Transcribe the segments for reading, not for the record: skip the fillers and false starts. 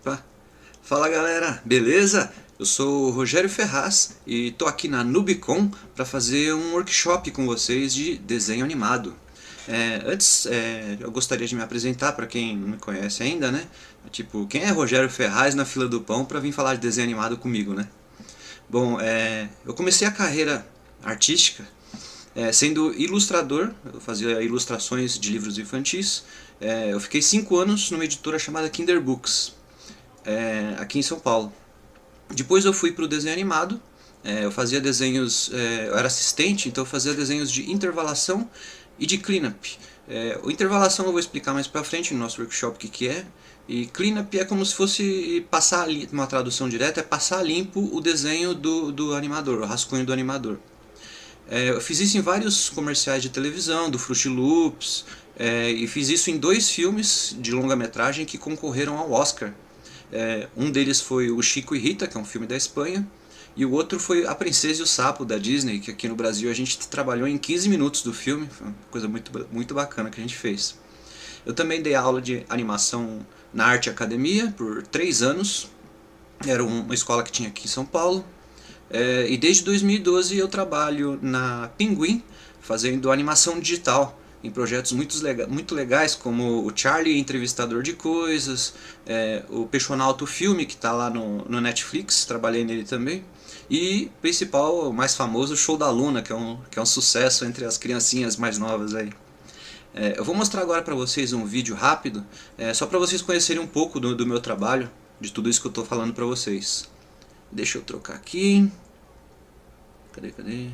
Opa. Fala galera, beleza? Eu sou o Rogério Ferraz e tô aqui na Nubicon para fazer um workshop com vocês de desenho animado. Antes, eu gostaria de me apresentar para quem não me conhece ainda, né? Tipo, quem é Rogério Ferraz na fila do pão para vir falar de desenho animado comigo, né? Bom, eu comecei a carreira artística sendo ilustrador. Eu fazia ilustrações de livros infantis. Eu fiquei 5 anos numa editora chamada Kinder Books, aqui em São Paulo. Depois eu fui para o desenho animado. Eu fazia desenhos, eu era assistente, então eu fazia desenhos de intervalação e de cleanup. O intervalação eu vou explicar mais pra frente no nosso workshop o que é. E cleanup é como se fosse passar, uma tradução direta, é passar limpo o desenho do animador, o rascunho do animador. Eu fiz isso em vários comerciais de televisão, do Fruit Loops, e fiz isso em 2 filmes de longa-metragem que concorreram ao Oscar. Um deles foi o Chico e Rita, que é um filme da Espanha, e o outro foi A Princesa e o Sapo, da Disney, que aqui no Brasil a gente trabalhou em 15 minutos do filme, foi uma coisa muito bacana que a gente fez. Eu também dei aula de animação na Arte Academia por 3 anos, era uma escola que tinha aqui em São Paulo, e desde 2012 eu trabalho na Pinguim, fazendo animação digital, em projetos muito legais, como o Charlie Entrevistador de Coisas, o Peixonauta Filme, que está lá no Netflix, trabalhei nele também, e o principal, o mais famoso, o Show da Luna, que é um sucesso entre as criancinhas mais novas aí. Eu vou mostrar agora para vocês um vídeo rápido, só para vocês conhecerem um pouco do meu trabalho, de tudo isso que eu estou falando para vocês. Deixa eu trocar aqui. Cadê?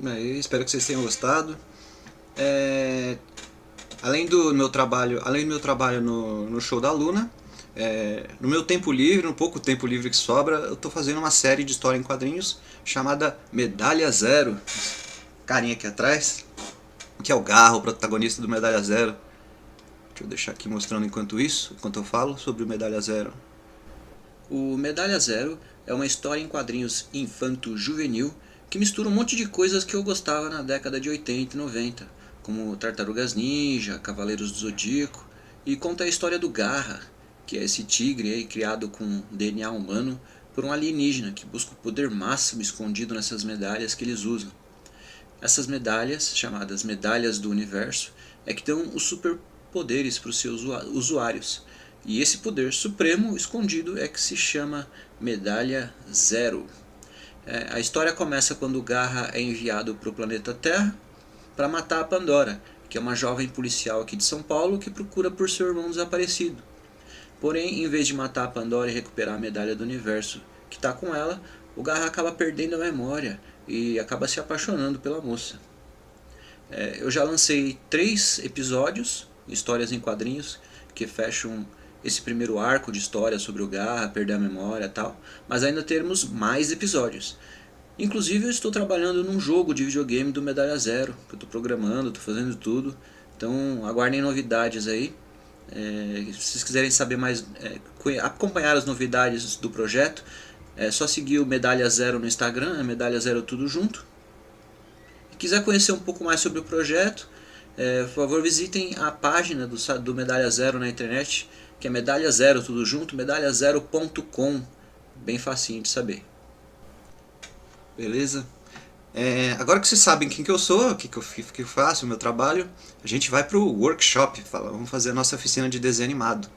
Aí, espero que vocês tenham gostado. Além do meu trabalho no show da Luna, no meu tempo livre, no pouco tempo livre que sobra, eu estou fazendo uma série de história em quadrinhos chamada Medalha Zero. Carinha aqui atrás, que é o Garra, o protagonista do Medalha Zero. Deixa eu deixar aqui mostrando enquanto eu falo sobre o Medalha Zero. O Medalha Zero é uma história em quadrinhos infanto-juvenil que mistura um monte de coisas que eu gostava na década de 80 e 90, como Tartarugas Ninja, Cavaleiros do Zodíaco, e conta a história do Garra, que é esse tigre aí, criado com DNA humano por um alienígena que busca o poder máximo escondido nessas medalhas que eles usam. Essas medalhas, chamadas Medalhas do Universo, é que dão os superpoderes para os seus usuários. E esse poder supremo escondido é que se chama Medalha Zero. A história começa quando o Garra é enviado para o planeta Terra para matar a Pandora, que é uma jovem policial aqui de São Paulo que procura por seu irmão desaparecido. Porém, em vez de matar a Pandora e recuperar a Medalha do Universo que está com ela, o Garra acaba perdendo a memória e acaba se apaixonando pela moça. Eu já lancei 3 episódios, histórias em quadrinhos, que fecham esse primeiro arco de história sobre o Garra, perder a memória e tal, mas ainda teremos mais episódios. Inclusive eu estou trabalhando num jogo de videogame do Medalha Zero, que eu estou programando, estou fazendo tudo, então aguardem novidades aí. Se vocês quiserem saber mais, acompanhar as novidades do projeto, é só seguir o Medalha Zero no Instagram, é Medalha Zero tudo junto. Se quiser conhecer um pouco mais sobre o projeto, por favor visitem a página do Medalha Zero na internet, que é Medalha Zero tudo junto, medalhazero.com, bem facinho de saber. Beleza? Agora que vocês sabem quem que eu sou, o que eu faço, o meu trabalho, a gente vai para o workshop, vamos fazer a nossa oficina de desenho animado.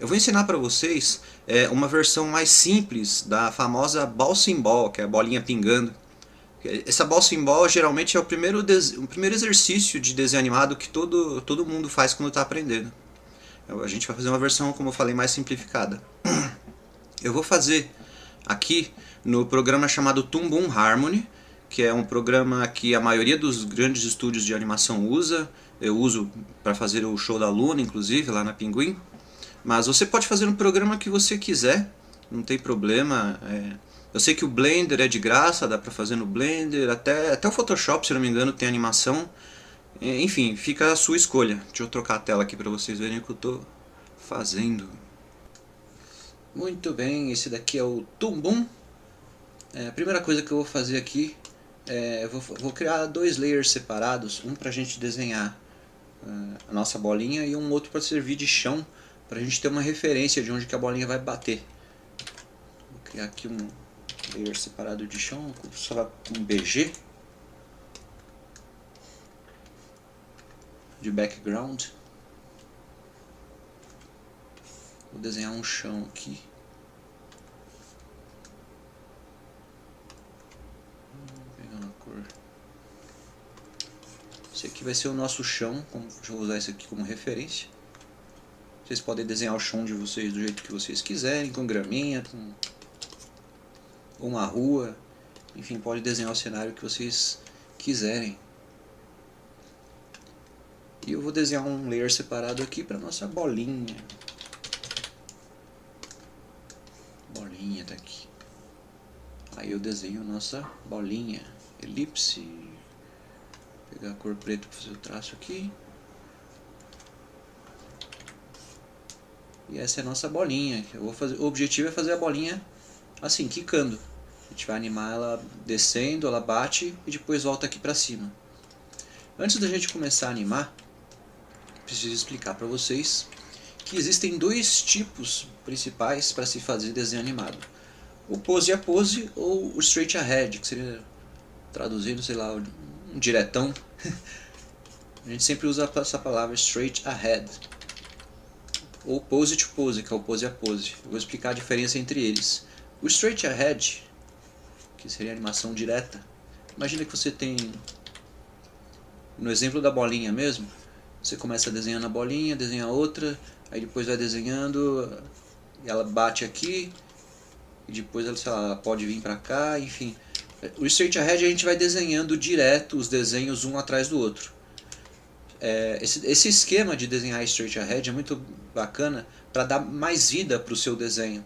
Eu vou ensinar para vocês uma versão mais simples da famosa Bouncing Ball, que é a bolinha pingando. Essa Bouncing Ball geralmente é o primeiro exercício de desenho animado que todo mundo faz quando está aprendendo. A gente vai fazer uma versão, como eu falei, mais simplificada. Eu vou fazer aqui no programa chamado Toon Boom Harmony, que é um programa que a maioria dos grandes estúdios de animação usa. Eu uso para fazer o show da Luna, inclusive, lá na Pinguim. Mas você pode fazer um programa que você quiser, não tem problema. Eu sei que o Blender é de graça, dá para fazer no Blender, até o Photoshop, se não me engano, tem animação. Enfim, fica a sua escolha. Deixa eu trocar a tela aqui para vocês verem o que eu estou fazendo. Muito bem, esse daqui é o Toon Boom. A primeira coisa que eu vou fazer aqui vou criar 2 layers separados, um para a gente desenhar a nossa bolinha e um outro para servir de chão, para a gente ter uma referência de onde que a bolinha vai bater. Vou criar aqui um layer separado de chão, só com BG de background. Vou desenhar um chão aqui. Pegando a cor. Esse aqui vai ser o nosso chão. Deixa eu usar esse aqui como referência. Vocês podem desenhar o chão de vocês do jeito que vocês quiserem, com graminha, com uma rua. Enfim, pode desenhar o cenário que vocês quiserem. E eu vou desenhar um layer separado aqui para nossa bolinha. Bolinha tá aqui. Aí eu desenho nossa bolinha, elipse. Vou pegar a cor preta para fazer o traço aqui. E essa é a nossa bolinha. O objetivo é fazer a bolinha assim, quicando. A gente vai animar ela descendo, ela bate e depois volta aqui para cima. Antes da gente começar a animar, preciso explicar para vocês que existem 2 tipos principais para se fazer desenho animado. O pose a pose ou o straight ahead, que seria, traduzindo, sei lá, um diretão. A gente sempre usa essa palavra straight ahead. Ou pose to pose, que é o pose a pose. Eu vou explicar a diferença entre eles. O straight ahead, que seria a animação direta. Imagina que você tem, no exemplo da bolinha mesmo, você começa desenhando a bolinha, desenha outra, aí depois vai desenhando, e ela bate aqui, e depois ela, sei lá, ela pode vir pra cá, enfim. O Straight Ahead a gente vai desenhando direto os desenhos um atrás do outro. Esse esquema de desenhar Straight Ahead é muito bacana para dar mais vida para o seu desenho.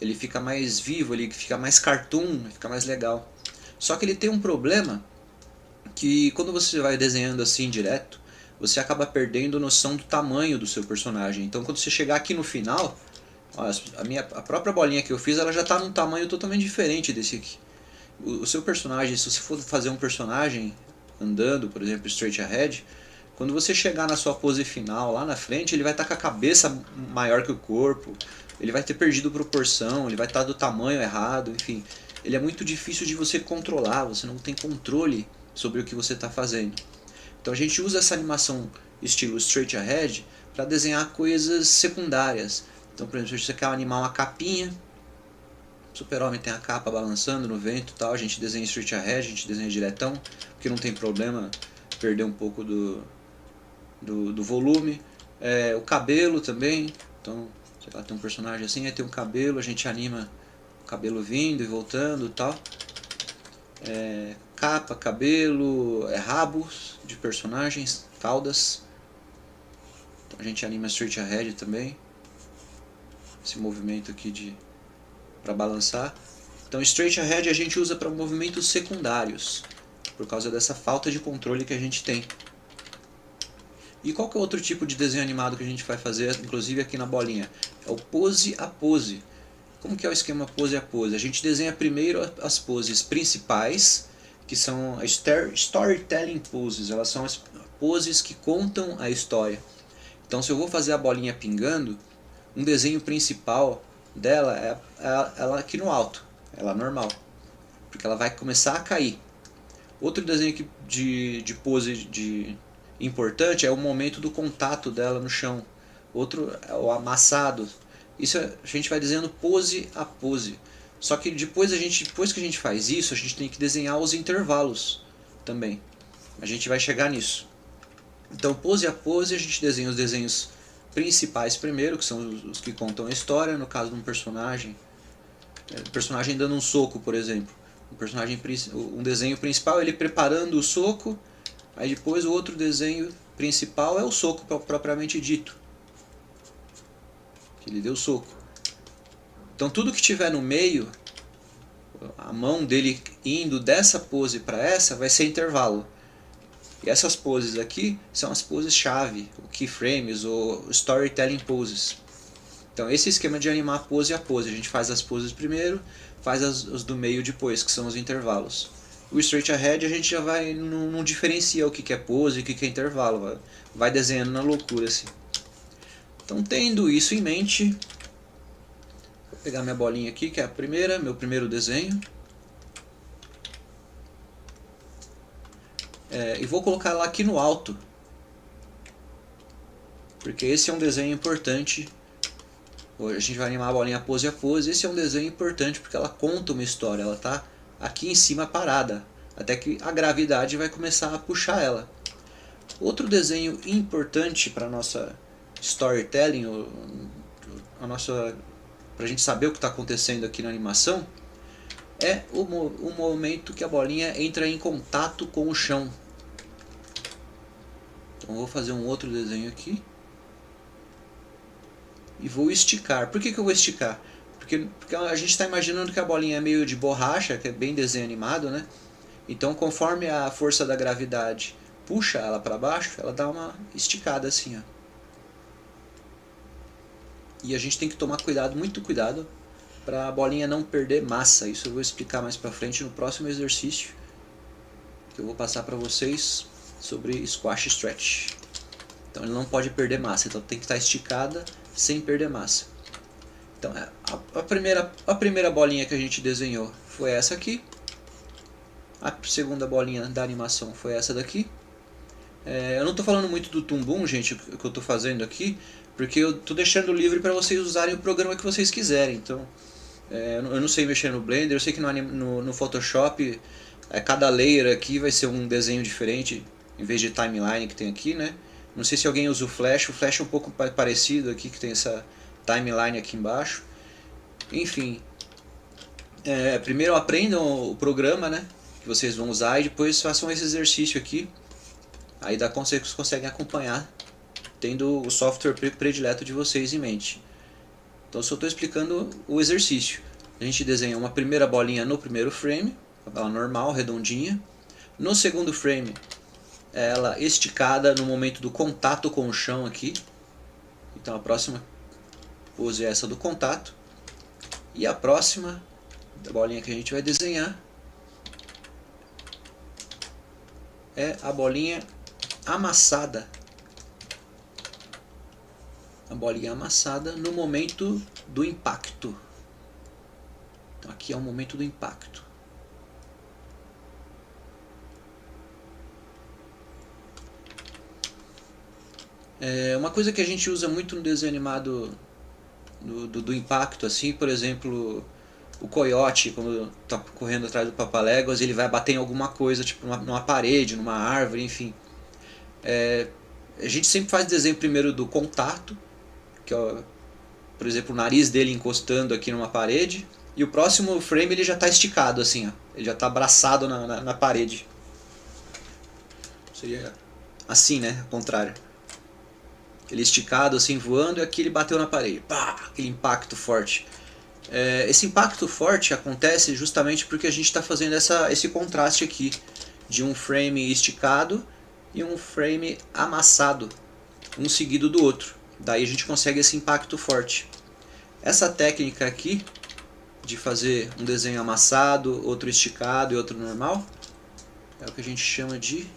Ele fica mais vivo, ele fica mais cartoon, fica mais legal. Só que ele tem um problema que quando você vai desenhando assim direto, você acaba perdendo noção do tamanho do seu personagem. Então quando você chegar aqui no final, ó, a própria bolinha que eu fiz, ela já está num tamanho totalmente diferente desse aqui. O seu personagem, se você for fazer um personagem andando, por exemplo, straight ahead, quando você chegar na sua pose final, lá na frente, ele vai estar com a cabeça maior que o corpo, ele vai ter perdido proporção, ele vai estar do tamanho errado, enfim. Ele é muito difícil de você controlar, você não tem controle sobre o que você está fazendo. Então a gente usa essa animação estilo straight ahead para desenhar coisas secundárias. Então, por exemplo, se você quer animar uma capinha, o Super-Homem tem a capa balançando no vento e tal, a gente desenha straight ahead, a gente desenha diretão, porque não tem problema perder um pouco do volume. O cabelo também, então, sei lá, tem um personagem assim, aí tem um cabelo, a gente anima o cabelo vindo e voltando e tal. Capa, cabelo, rabos de personagens, caudas. Então a gente anima straight ahead também. Esse movimento aqui para balançar. Então straight ahead a gente usa para movimentos secundários, por causa dessa falta de controle que a gente tem. E qual que é outro tipo de desenho animado que a gente vai fazer, inclusive aqui na bolinha? É o pose a pose. Como que é o esquema pose a pose? A gente desenha primeiro as poses principais, que são as storytelling poses. Elas são as poses que contam a história. Então se eu vou fazer a bolinha pingando, um desenho principal dela é ela aqui no alto, ela normal, porque ela vai começar a cair. Outro desenho de pose importante é o momento do contato dela no chão. Outro é o amassado. Isso a gente vai desenhando pose a pose. Só que depois que a gente faz isso, a gente tem que desenhar os intervalos também. A gente vai chegar nisso. Então, pose a pose, a gente desenha os desenhos principais primeiro, que são os que contam a história, no caso de um personagem. O personagem dando um soco, por exemplo. Um desenho principal, ele preparando o soco, aí depois o outro desenho principal é o soco propriamente dito. Que ele deu soco. Então tudo que tiver no meio, a mão dele indo dessa pose para essa, vai ser intervalo. E essas poses aqui são as poses-chave, o keyframes, ou storytelling poses. Então esse esquema de animar pose a pose, a gente faz as poses primeiro, faz as do meio depois, que são os intervalos. O straight ahead a gente já vai, não diferencia o que é pose e o que é intervalo, vai desenhando na loucura assim. Então tendo isso em mente, vou pegar minha bolinha aqui, que é meu primeiro desenho. E vou colocar ela aqui no alto, porque esse é um desenho importante. Hoje a gente vai animar a bolinha pose a pose. Esse é um desenho importante porque ela conta uma história, ela está aqui em cima parada, até que a gravidade vai começar a puxar ela. Outro desenho importante para a nossa storytelling, para a gente saber o que está acontecendo aqui na animação, é o momento que a bolinha entra em contato com o chão. Então vou fazer um outro desenho aqui. E vou esticar. Por que eu vou esticar? Porque a gente está imaginando que a bolinha é meio de borracha, que é bem desenho animado, né? Então conforme a força da gravidade puxa ela para baixo, ela dá uma esticada assim, ó. E a gente tem que tomar cuidado, muito cuidado, para a bolinha não perder massa. Isso eu vou explicar mais para frente no próximo exercício que eu vou passar para vocês sobre squash stretch. Então ele não pode perder massa, então tem que estar esticada sem perder massa. Então a primeira bolinha que a gente desenhou foi essa aqui. A segunda bolinha da animação foi essa daqui. Eu não estou falando muito do Toon Boom, gente, o que eu estou fazendo aqui, porque eu estou deixando livre para vocês usarem o programa que vocês quiserem. Então eu não sei mexer no Blender, eu sei que no Photoshop cada layer aqui vai ser um desenho diferente, em vez de timeline que tem aqui, né? Não sei se alguém usa o Flash é um pouco parecido aqui, que tem essa timeline aqui embaixo. Enfim, primeiro aprendam o programa, né? que vocês vão usar e depois façam esse exercício aqui. Aí vocês conseguem acompanhar, tendo o software predileto de vocês em mente. Então só estou explicando o exercício. A gente desenha uma primeira bolinha no primeiro frame, ela normal, redondinha. No segundo frame, ela esticada no momento do contato com o chão aqui. Então a próxima pose é essa do contato. E a próxima da bolinha que a gente vai desenhar é a bolinha amassada. A bolinha amassada no momento do impacto. Então aqui é o momento do impacto. Uma coisa que a gente usa muito no desenho animado do impacto, assim, por exemplo, o coiote, quando está correndo atrás do Papaléguas, ele vai bater em alguma coisa, tipo numa parede, numa árvore, enfim. A gente sempre faz desenho primeiro do contato, que é, por exemplo, o nariz dele encostando aqui numa parede, e o próximo frame ele já está esticado, assim, ó, ele já está abraçado na parede. Seria assim, né, ao contrário. Ele esticado assim, voando, e aqui ele bateu na parede. Pá! Aquele impacto forte. Esse impacto forte acontece justamente porque a gente está fazendo esse contraste aqui de um frame esticado e um frame amassado, um seguido do outro. Daí a gente consegue esse impacto forte. Essa técnica aqui de fazer um desenho amassado, outro esticado e outro normal é o que a gente chama de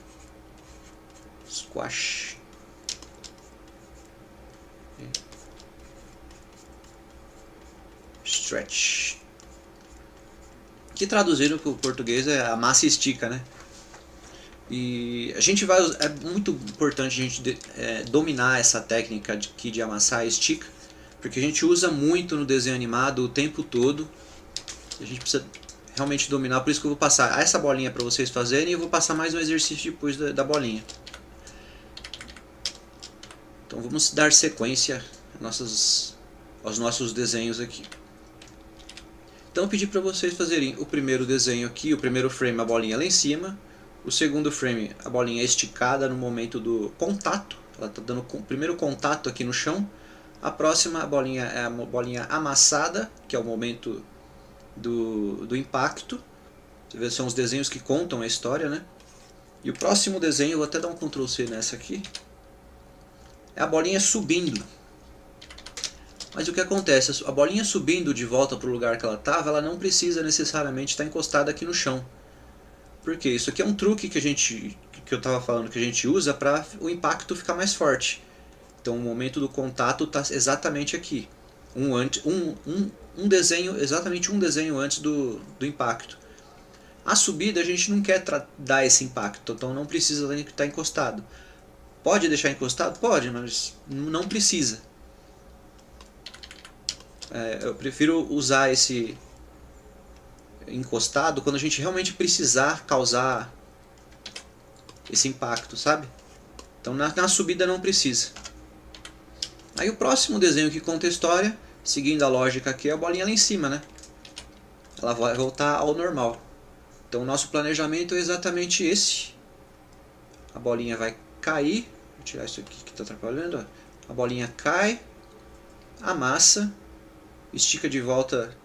squash. Stretch. Que traduzindo para o português é a massa estica, né? E a gente vai, é muito importante a gente dominar essa técnica aqui de amassar e estica, porque a gente usa muito no desenho animado o tempo todo. A gente precisa realmente dominar, por isso que eu vou passar essa bolinha para vocês fazerem e eu vou passar mais um exercício depois da bolinha. Então vamos dar sequência aos nossos desenhos aqui. Então eu pedi para vocês fazerem o primeiro desenho aqui, o primeiro frame a bolinha lá em cima, o segundo frame a bolinha esticada no momento do contato, ela está dando o primeiro contato aqui no chão, a próxima bolinha é a bolinha amassada, que é o momento do impacto. Você vê, são os desenhos que contam a história, né? E o próximo desenho, eu vou até dar um Ctrl C nessa aqui, é a bolinha subindo. Mas o que acontece? A bolinha subindo de volta para o lugar que ela estava, ela não precisa necessariamente estar encostada aqui no chão. Por quê? Isso aqui é um truque que eu estava falando que a gente usa para o impacto ficar mais forte. Então o momento do contato está exatamente aqui. Exatamente um desenho antes do impacto. A subida a gente não quer dar esse impacto, então não precisa estar encostado. Pode deixar encostado? Pode, mas não precisa. Eu prefiro usar esse encostado quando a gente realmente precisar causar esse impacto, sabe? Então na subida não precisa. Aí o próximo desenho que conta a história, seguindo a lógica aqui, é a bolinha lá em cima, né? Ela vai voltar ao normal. Então o nosso planejamento é exatamente esse. A bolinha vai cair, vou tirar isso aqui que está atrapalhando, ó. A bolinha cai, amassa, estica de volta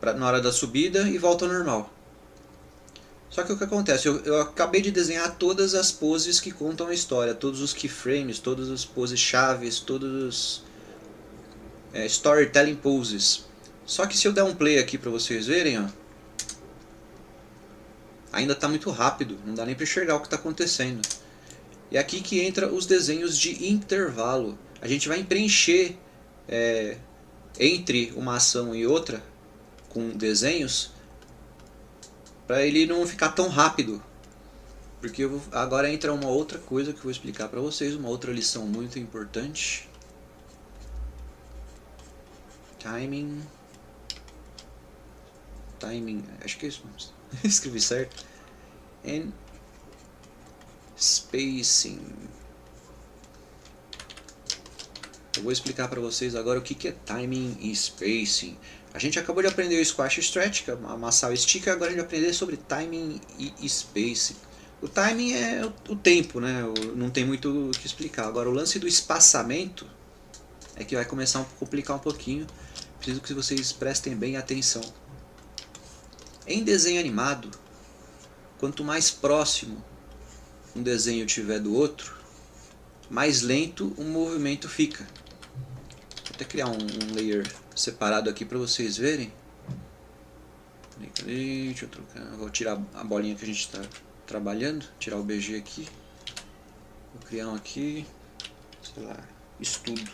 na hora da subida e volta ao normal. Só que o que acontece? Eu acabei de desenhar todas as poses que contam a história, todos os keyframes, todas as poses chaves, todos os storytelling poses. Só que se eu der um play aqui para vocês verem, ó, ainda está muito rápido, não dá nem para enxergar o que está acontecendo. E é aqui que entra os desenhos de intervalo. A gente vai preencher entre uma ação e outra com desenhos para ele não ficar tão rápido. Porque agora entra uma outra coisa que eu vou explicar para vocês, uma outra lição muito importante. Timing, acho que é isso, escrevi certo. And spacing. Eu vou explicar para vocês agora o que é timing e spacing. A gente acabou de aprender o squash stretch, que é amassar o stick, agora a gente vai aprender sobre timing e spacing. O timing é o tempo, né? Não tem muito o que explicar. Agora o lance do espaçamento é que vai começar a complicar um pouquinho. Preciso que vocês prestem bem atenção. Em desenho animado, quanto mais próximo um desenho tiver do outro, mais lento o movimento fica. Vou até criar um layer separado aqui para vocês verem. Deixa eu trocar. Vou tirar a bolinha que a gente está trabalhando, tirar o BG aqui. Vou criar um aqui, sei lá, estudo.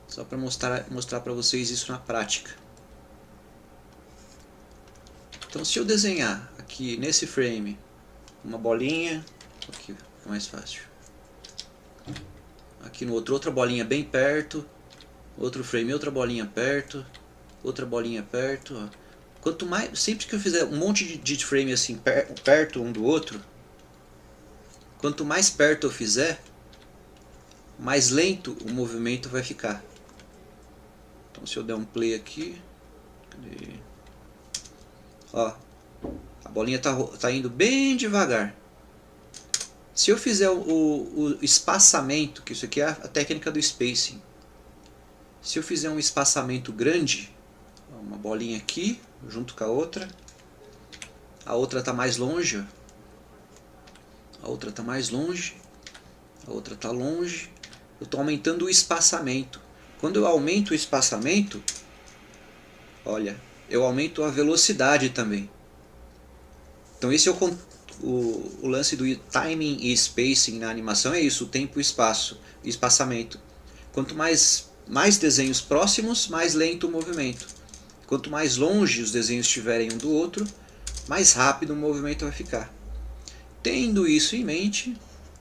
Só para mostrar para vocês isso na prática. Então se eu desenhar aqui nesse frame uma bolinha, aqui é mais fácil. Aqui no outro, outra bolinha bem perto, outro frame, outra bolinha perto, outra bolinha perto. Ó. Quanto mais, sempre que eu fizer um monte de frame assim perto um do outro, quanto mais perto eu fizer, mais lento o movimento vai ficar. Então se eu der um play aqui, cadê? Ó, a bolinha tá indo bem devagar. Se eu fizer o espaçamento, que isso aqui é a técnica do spacing. Se eu fizer um espaçamento grande, uma bolinha aqui, junto com a outra está mais longe, a outra está mais longe, a outra está longe, eu estou aumentando o espaçamento. Quando eu aumento o espaçamento, olha, eu aumento a velocidade também. Então esse é o lance do timing e spacing na animação, é isso, o tempo e espaço, espaçamento. Quanto mais desenhos próximos, mais lento o movimento. Quanto mais longe os desenhos estiverem um do outro, mais rápido o movimento vai ficar. Tendo isso em mente,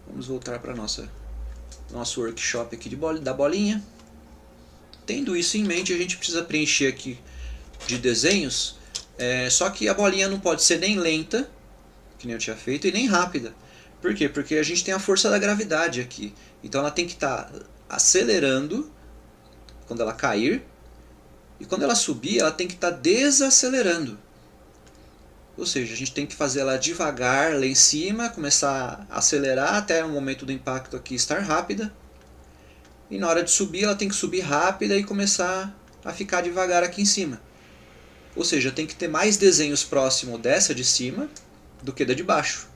vamos voltar para nosso workshop aqui da bolinha. Tendo isso em mente, a gente precisa preencher aqui de desenhos, só que a bolinha não pode ser nem lenta, que nem eu tinha feito, e nem rápida. Por quê? Porque a gente tem a força da gravidade aqui. Então ela tem que estar acelerando quando ela cair, e quando ela subir, ela tem que estar desacelerando. Ou seja, a gente tem que fazer ela devagar lá em cima, começar a acelerar até o momento do impacto aqui estar rápida. E na hora de subir, ela tem que subir rápida e começar a ficar devagar aqui em cima. Ou seja, tem que ter mais desenhos próximos dessa de cima do que da de baixo.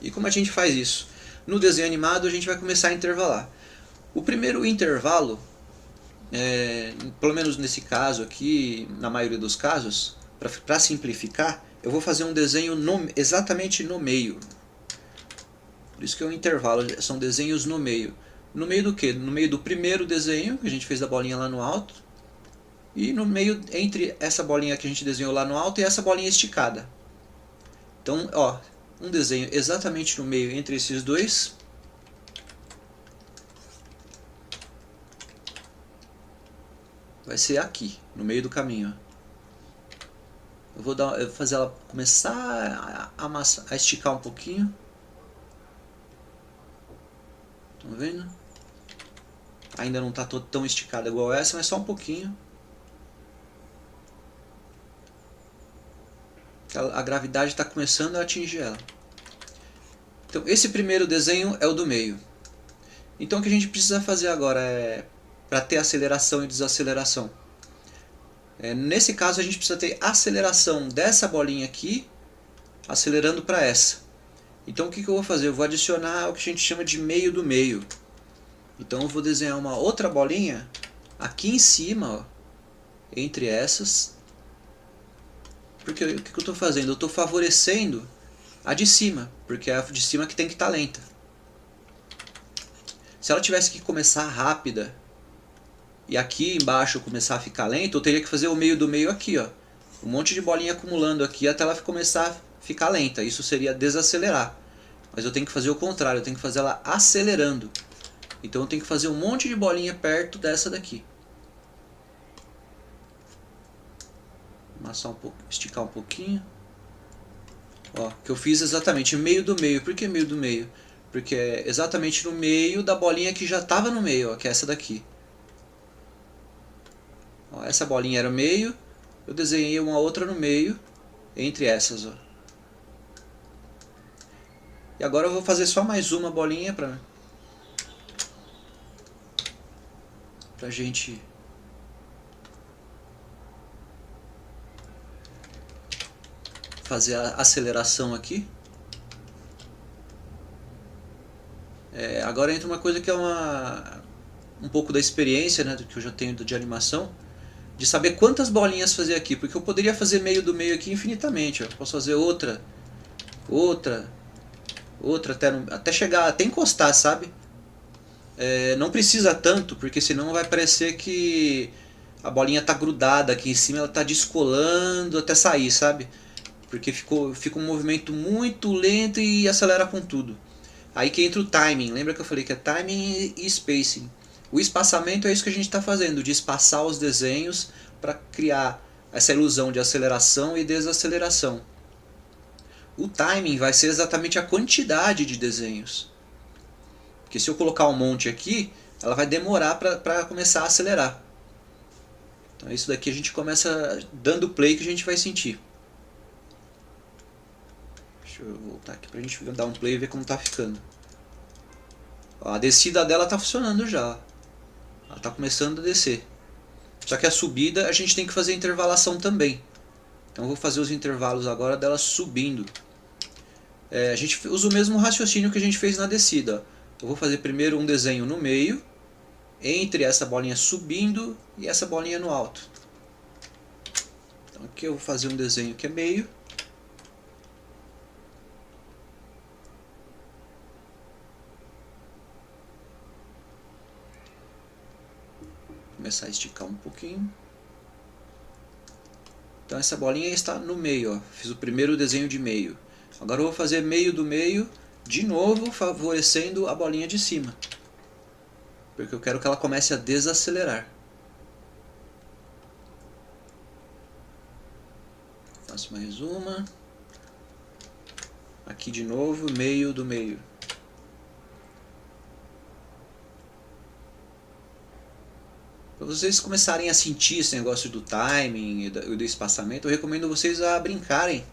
E como a gente faz isso? No desenho animado a gente vai começar a intervalar. O primeiro intervalo, pelo menos nesse caso aqui, na maioria dos casos, para simplificar, eu vou fazer um desenho exatamente no meio. Por isso que é um intervalo, são desenhos no meio. No meio do que? No meio do primeiro desenho, que a gente fez da bolinha lá no alto, e no meio entre essa bolinha que a gente desenhou lá no alto e essa bolinha esticada. Então, ó, um desenho exatamente no meio entre esses dois. Vai ser aqui, no meio do caminho. Eu vou fazer ela começar a esticar um pouquinho. Estão vendo? Ainda não está tão esticada igual essa, mas só um pouquinho. A gravidade está começando a atingir ela. Então esse primeiro desenho é o do meio. Então o que a gente precisa fazer agora é para ter aceleração e desaceleração. Nesse caso a gente precisa ter aceleração dessa bolinha aqui, acelerando para essa. Então o que eu vou fazer? Eu vou adicionar o que a gente chama de meio do meio. Então eu vou desenhar uma outra bolinha aqui em cima, ó, entre essas. Porque o que eu estou fazendo? Eu estou favorecendo a de cima, porque é a de cima que tem que estar lenta. Se ela tivesse que começar rápida e aqui embaixo começar a ficar lenta, eu teria que fazer o meio do meio aqui, ó. Um monte de bolinha acumulando aqui até ela começar a ficar lenta. Isso seria desacelerar. Mas eu tenho que fazer o contrário, eu tenho que fazer ela acelerando. Então eu tenho que fazer um monte de bolinha perto dessa daqui. Amassar um pouco, esticar um pouquinho. Ó, que eu fiz exatamente meio do meio. Por que meio do meio? porque é exatamente no meio da bolinha que já estava no meio, ó, que é essa daqui. Ó, essa bolinha era o meio, eu desenhei uma outra no meio, entre essas. Ó. E agora eu vou fazer só mais uma bolinha pra gente fazer a aceleração aqui. Agora entra uma coisa que é um pouco da experiência, né, que eu já tenho de animação, de saber quantas bolinhas fazer aqui, porque eu poderia fazer meio do meio aqui infinitamente. Ó. Posso fazer outra, outra, outra, até chegar, até encostar, sabe? Não precisa tanto, porque senão vai parecer que a bolinha tá grudada aqui em cima, ela tá descolando até sair, sabe? Porque fica um movimento muito lento e acelera com tudo. Aí que entra o timing, lembra que eu falei que é timing e spacing. O espaçamento é isso que a gente está fazendo, de espaçar os desenhos para criar essa ilusão de aceleração e desaceleração. O timing vai ser exatamente a quantidade de desenhos. Porque se eu colocar um monte aqui, ela vai demorar para começar a acelerar. Então isso daqui a gente começa dando play que a gente vai sentir. Deixa eu voltar aqui pra gente dar um play e ver como tá ficando. Ó, a descida dela tá funcionando já. Ela tá começando a descer. Só que a subida a gente tem que fazer intervalação também. Então eu vou fazer os intervalos agora dela subindo. A gente usa o mesmo raciocínio que a gente fez na descida. Eu vou fazer primeiro um desenho no meio, entre essa bolinha subindo e essa bolinha no alto. Então aqui eu vou fazer um desenho que é meio. Começar a esticar um pouquinho. Então essa bolinha está no meio, ó. Fiz o primeiro desenho de meio. Agora eu vou fazer meio do meio, de novo favorecendo a bolinha de cima. Porque eu quero que ela comece a desacelerar. Faço mais uma. Aqui de novo, meio do meio. Para vocês começarem a sentir esse negócio do timing e do espaçamento, eu recomendo vocês a brincarem.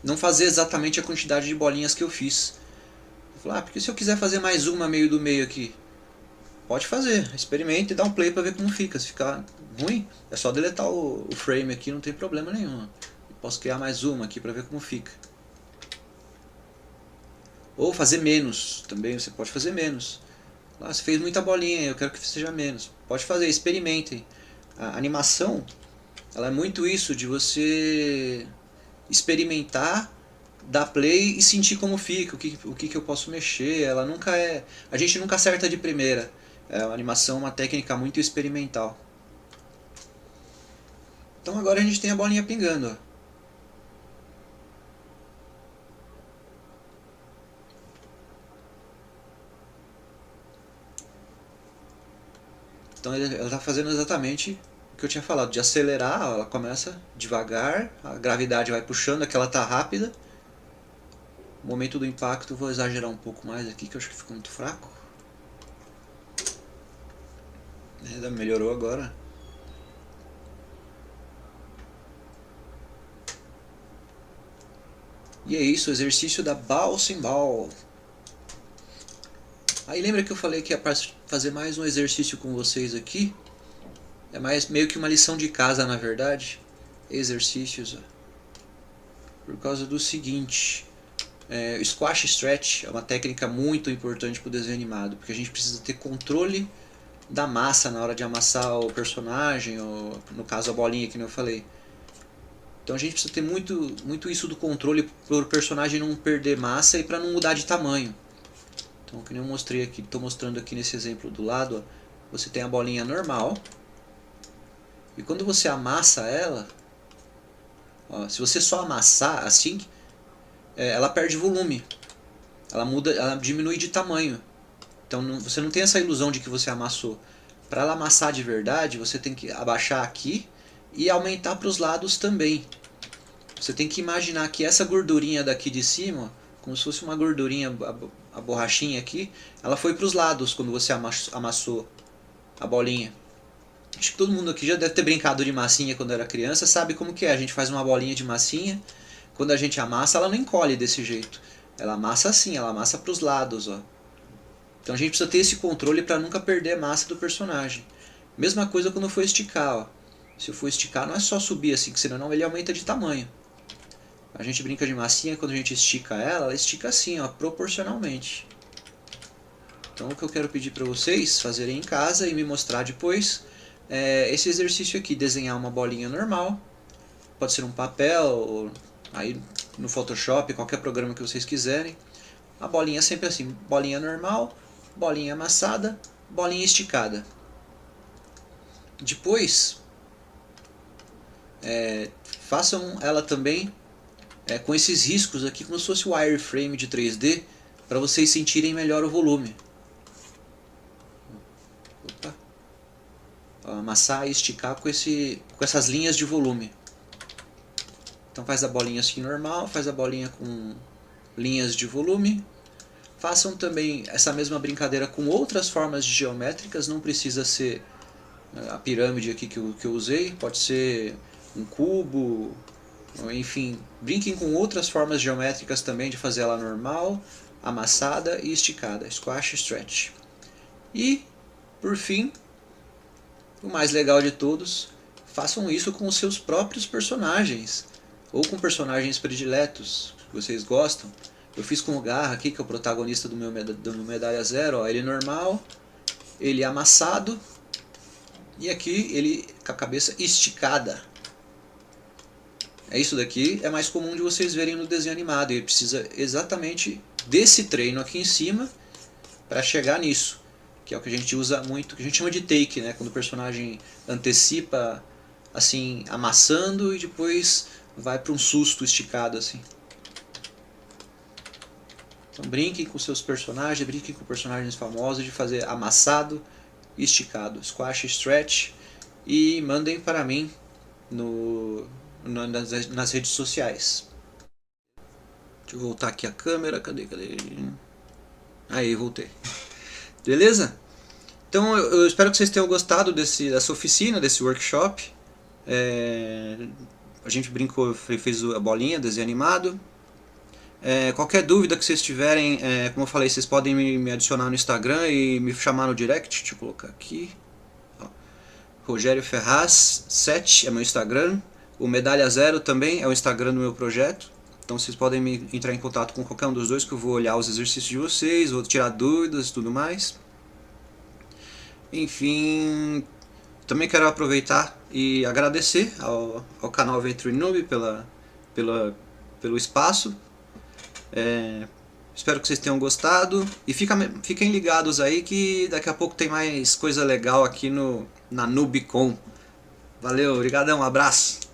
Não fazer exatamente a quantidade de bolinhas que eu fiz. Eu falo, porque se eu quiser fazer mais uma meio do meio aqui, pode fazer, experimente e dá um play para ver como fica. Se ficar ruim, é só deletar o frame aqui, não tem problema nenhum. Eu posso criar mais uma aqui para ver como fica. Ou fazer menos, também você pode fazer menos. Você fez muita bolinha, eu quero que seja menos. Pode fazer, experimentem. A animação, ela é muito isso, de você experimentar, dar play e sentir como fica, o que eu posso mexer. Ela nunca é... A gente nunca acerta de primeira. A animação é uma técnica muito experimental. Então agora a gente tem a bolinha pingando, ó. Então ela está fazendo exatamente o que eu tinha falado, de acelerar, ela começa devagar, a gravidade vai puxando, aquela está rápida. O momento do impacto, vou exagerar um pouco mais aqui, que eu acho que ficou muito fraco. Melhorou agora. E é isso, o exercício da Bouncing Ball. Aí lembra que eu falei que ia fazer mais um exercício com vocês aqui? É meio que uma lição de casa, na verdade. Exercícios. Por causa do seguinte. O Squash Stretch é uma técnica muito importante para o desenho animado. Porque a gente precisa ter controle da massa na hora de amassar o personagem. Ou, no caso, a bolinha que eu falei. Então a gente precisa ter muito isso do controle para o personagem não perder massa e para não mudar de tamanho. Então, como eu mostrei aqui, estou mostrando aqui nesse exemplo do lado, ó, você tem a bolinha normal. E quando você amassa ela, ó, se você só amassar assim, ela perde volume. Ela diminui de tamanho. Então você não tem essa ilusão de que você amassou. Para ela amassar de verdade, você tem que abaixar aqui e aumentar para os lados também. Você tem que imaginar que essa gordurinha daqui de cima, como se fosse uma gordurinha a borrachinha aqui, ela foi para os lados quando você amassou a bolinha. Acho que todo mundo aqui já deve ter brincado de massinha quando era criança, sabe como que é. A gente faz uma bolinha de massinha, quando a gente amassa, ela não encolhe desse jeito. Ela amassa assim, ela amassa para os lados, ó. Então a gente precisa ter esse controle para nunca perder a massa do personagem. Mesma coisa quando for esticar, ó. Se eu for esticar, não é só subir assim, que senão ele aumenta de tamanho. A gente brinca de massinha, quando a gente estica ela estica assim, ó, proporcionalmente. Então o que eu quero pedir para vocês fazerem em casa e me mostrar depois é esse exercício aqui, desenhar uma bolinha normal, pode ser um papel, aí no Photoshop, qualquer programa que vocês quiserem. A bolinha sempre assim, bolinha normal, bolinha amassada, bolinha esticada. Depois, façam ela também com esses riscos aqui, como se fosse o wireframe de 3D, para vocês sentirem melhor o volume. Opa. Amassar e esticar com essas linhas de volume. Então faz a bolinha assim normal, faz a bolinha com linhas de volume. Façam também essa mesma brincadeira com outras formas geométricas, não precisa ser a pirâmide aqui que eu usei, pode ser um cubo, enfim, brinquem com outras formas geométricas também de fazer ela normal, amassada e esticada, squash, stretch. E, por fim, o mais legal de todos, façam isso com os seus próprios personagens, ou com personagens prediletos que vocês gostam. Eu fiz com o Garra aqui, que é o protagonista do meu Medalha Zero, ó, ele normal, ele amassado, e aqui ele com a cabeça esticada. Isso daqui é mais comum de vocês verem no desenho animado, e ele precisa exatamente desse treino aqui em cima para chegar nisso, que é o que a gente usa muito, que a gente chama de take, né? Quando o personagem antecipa assim, amassando e depois vai para um susto esticado assim. Então brinquem com seus personagens, brinquem com personagens famosos de fazer amassado e esticado, squash, stretch, e mandem para mim nas redes sociais. Deixa eu voltar aqui a câmera, cadê? Aí, voltei. Beleza? Então eu espero que vocês tenham gostado dessa oficina, desse workshop. A gente brincou, fez a bolinha, desenho animado. Qualquer dúvida que vocês tiverem, como eu falei, vocês podem me adicionar no Instagram e me chamar no direct. Deixa eu colocar aqui. Rogério Ferraz 7 é meu Instagram. O Medalha Zero também é o Instagram do meu projeto. Então vocês podem entrar em contato com qualquer um dos dois, que eu vou olhar os exercícios de vocês, vou tirar dúvidas e tudo mais. Enfim, também quero aproveitar e agradecer ao canal Venture Noob pelo espaço. Espero que vocês tenham gostado e fiquem ligados aí que daqui a pouco tem mais coisa legal aqui na Nubicon. Valeu, obrigadão, um abraço!